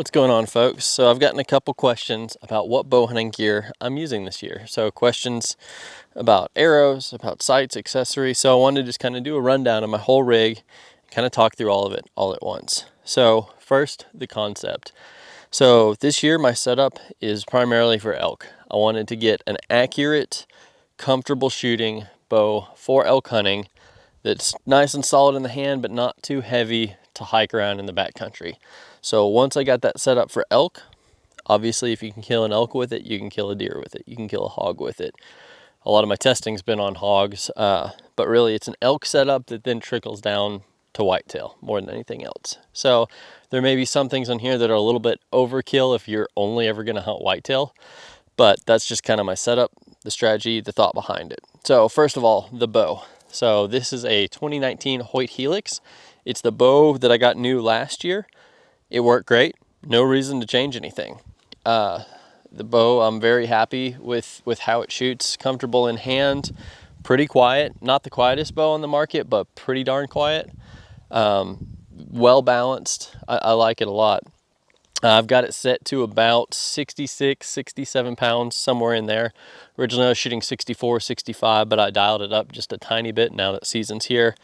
What's going on, folks? So I've gotten a couple questions about what bow hunting gear I'm using this year. So questions about arrows, about sights, accessories. So I wanted to just kind of do a rundown of my whole rig, kind of talk through all of it all at once. So first, the concept. So this year my setup is primarily for elk. I wanted to get an accurate, comfortable shooting bow for elk hunting that's nice and solid in the hand, but not too heavy to hike around in the backcountry. So once I got that set up for elk, obviously if you can kill an elk with it, you can kill a deer with it, you can kill a hog with it. A lot of my testing's been on hogs, but really it's an elk setup that then trickles down to whitetail more than anything else. So there may be some things on here that are a little bit overkill if you're only ever gonna hunt whitetail, but that's just kind of my setup, the strategy, the thought behind it. So first of all, the bow. So this is a 2019 Hoyt Helix. It's the bow that I got new last year. It worked great. No reason to change anything. The bow, I'm very happy with how it shoots. Comfortable in hand, pretty quiet. Not the quietest bow on the market, but pretty darn quiet. Well balanced. I like it a lot. I've got it set to about 66, 67 pounds, somewhere in there. Originally I was shooting 64, 65, but I dialed it up just a tiny bit now that season's here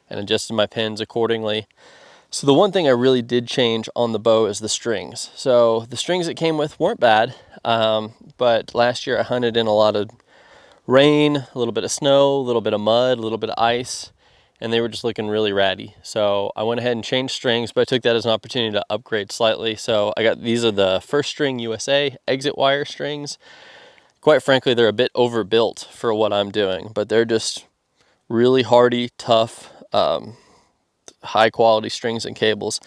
and adjusted my pins accordingly. So the one thing I really did change on the bow is the strings. So the strings it came with weren't bad, but last year I hunted in a lot of rain, a little bit of snow, a little bit of mud, a little bit of ice, and they were just looking really ratty. So I went ahead and changed strings, but I took that as an opportunity to upgrade slightly. So I got, these are the First String USA exit wire strings. Quite frankly, they're a bit overbuilt for what I'm doing, but they're just really hardy, tough, high quality strings and cables.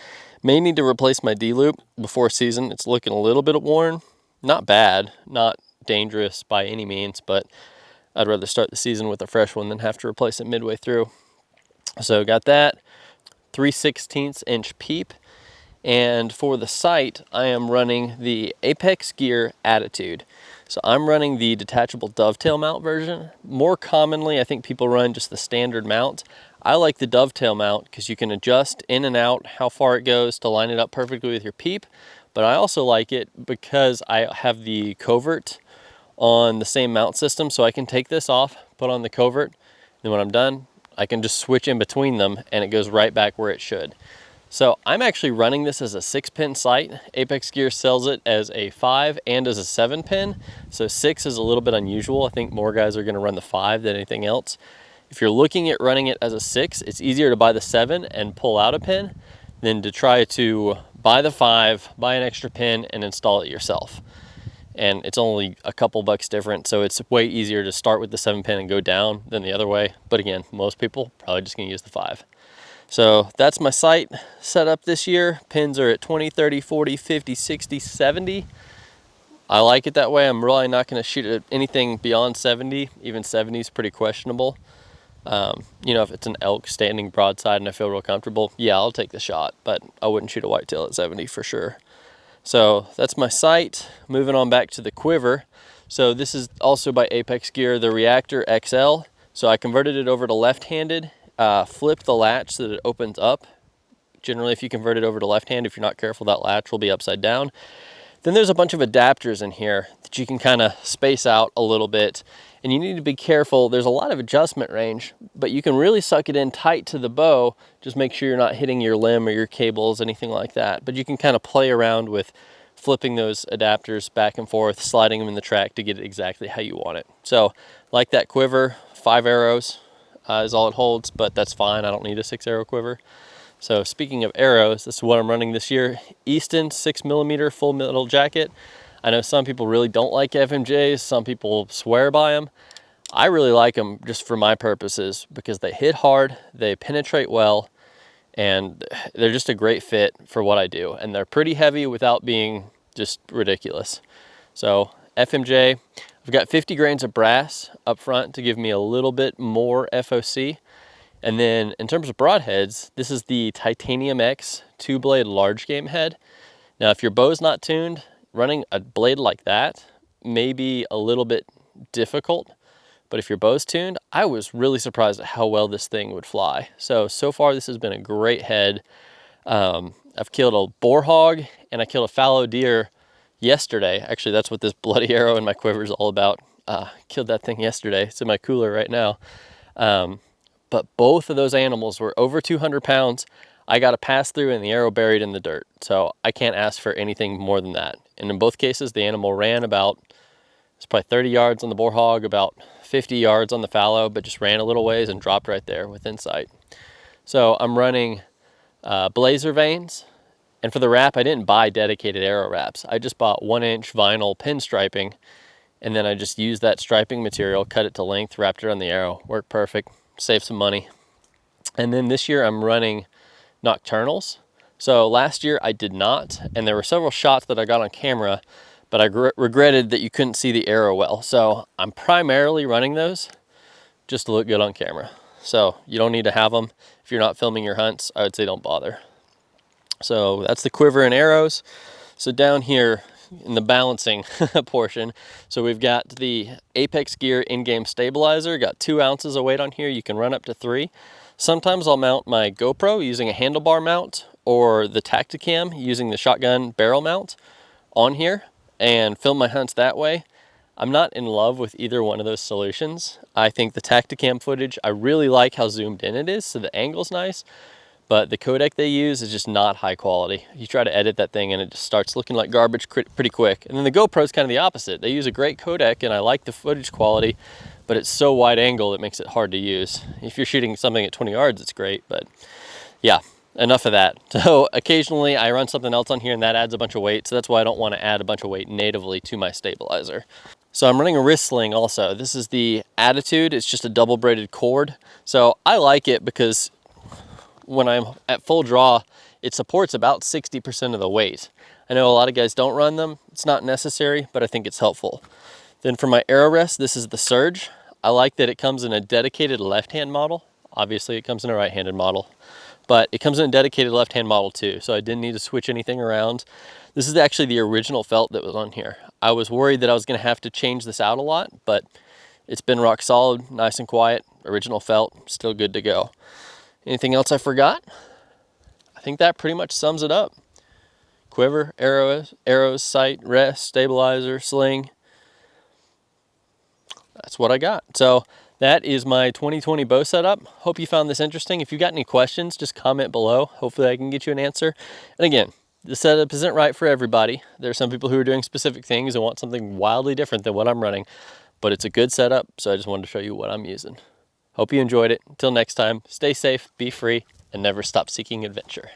May need to replace my D-loop before season. It's looking a little bit worn. Not bad, not dangerous by any means, but I'd rather start the season with a fresh one than have to replace it midway through. So got that 3/16 inch peep. And for the sight, I am running the Apex Gear Attitude. So I'm running the detachable dovetail mount version. More commonly, I think people run just the standard mount. I like the dovetail mount because you can adjust in and out how far it goes to line it up perfectly with your peep. But I also like it because I have the covert on the same mount system, so I can take this off, put on the covert, and when I'm done, I can just switch in between them and it goes right back where it should. So I'm actually running this as a 6-pin sight. Apex Gear sells it as a 5 and as a 7-pin. So 6 is a little bit unusual. I think more guys are gonna run the 5 than anything else. If you're looking at running it as a 6, it's easier to buy the 7 and pull out a pin than to try to buy the 5, buy an extra pin and install it yourself. And it's only a couple bucks different, so it's way easier to start with the 7-pin and go down than the other way. But again, most people probably just gonna use the 5. So that's my sight setup this year. Pins are at 20, 30, 40, 50, 60, 70. I like it that way. I'm really not gonna shoot at anything beyond 70. Even 70 is pretty questionable. You know, if it's an elk standing broadside and I feel real comfortable, yeah, I'll take the shot, but I wouldn't shoot a whitetail at 70 for sure. So that's my sight. Moving on back to the quiver. So this is also by Apex Gear, the Reactor XL. So I converted it over to left-handed, flip the latch so that it opens up. Generally, if you convert it over to left-hand, if you're not careful, that latch will be upside down. Then there's a bunch of adapters in here that you can kind of space out a little bit. And you need to be careful. There's a lot of adjustment range, but you can really suck it in tight to the bow. Just make sure you're not hitting your limb or your cables, anything like that. But you can kind of play around with flipping those adapters back and forth, sliding them in the track to get it exactly how you want it. So like that quiver, 5 arrows is all it holds, but that's fine. I don't need a 6-arrow quiver. So speaking of arrows, this is what I'm running this year. Easton 6mm full metal jacket. I know some people really don't like FMJs. Some people swear by them. I really like them just for my purposes because they hit hard, they penetrate well, and they're just a great fit for what I do. And they're pretty heavy without being just ridiculous. So FMJ, I've got 50 grains of brass up front to give me a little bit more FOC. And then in terms of broadheads, this is the Titanium X 2-blade large game head. Now, if your bow's not tuned, running a blade like that may be a little bit difficult, but if your bow's tuned, I was really surprised at how well this thing would fly. So far this has been a great head. I I've killed a boar hog and I killed a fallow deer yesterday. Actually, that's what this bloody arrow in my quiver is all about. Killed that thing yesterday. It's in my cooler right now. But both of those animals were over 200 pounds. I got a pass through and the arrow buried in the dirt. So I can't ask for anything more than that. And in both cases, the animal ran about, it's probably 30 yards on the boar hog, about 50 yards on the fallow, but just ran a little ways and dropped right there within sight. So I'm running blazer vanes. And for the wrap, I didn't buy dedicated arrow wraps. I just bought 1-inch vinyl pin striping, and then I just used that striping material, cut it to length, wrapped it around the arrow. Worked perfect, saved some money. And then this year I'm running nocturnals. So last year I did not, and there were several shots that I got on camera, but I regretted that you couldn't see the arrow well. So I'm primarily running those just to look good on camera. So you don't need to have them. If you're not filming your hunts, I would say don't bother. So that's the quiver and arrows. So down here in the balancing portion, so we've got the Apex Gear in-game stabilizer, got 2 ounces of weight on here. You can run up to 3. Sometimes I'll mount my GoPro using a handlebar mount or the Tacticam using the shotgun barrel mount on here and film my hunts that way. I'm not in love with either one of those solutions. I think the Tacticam footage, I really like how zoomed in it is, so the angle's nice. But the codec they use is just not high quality. You try to edit that thing and it just starts looking like garbage pretty quick. And then the GoPro is kind of the opposite. They use a great codec and I like the footage quality, but it's so wide angle it makes it hard to use. If you're shooting something at 20 yards, it's great, but yeah, enough of that. So occasionally I run something else on here and that adds a bunch of weight, so that's why I don't want to add a bunch of weight natively to my stabilizer. So I'm running a wrist sling also. This is the Attitude. It's just a double braided cord. So I like it because when I'm at full draw, it supports about 60% of the weight. I know a lot of guys don't run them. It's not necessary, but I think it's helpful. Then for my arrow rest, this is the Surge. I like that it comes in a dedicated left-hand model. Obviously it comes in a right-handed model, but it comes in a dedicated left-hand model too, so I didn't need to switch anything around. This is actually the original felt that was on here. I was worried that I was gonna have to change this out a lot, but it's been rock solid, nice and quiet, original felt, still good to go. Anything else I forgot? I think that pretty much sums it up. Quiver, arrows, sight, rest, stabilizer, sling. That's what I got. So that is my 2020 bow setup. Hope you found this interesting. If you've got any questions, just comment below. Hopefully I can get you an answer. And again, the setup isn't right for everybody. There are some people who are doing specific things and want something wildly different than what I'm running, but it's a good setup, so I just wanted to show you what I'm using. Hope you enjoyed it. Until next time, stay safe, be free, and never stop seeking adventure.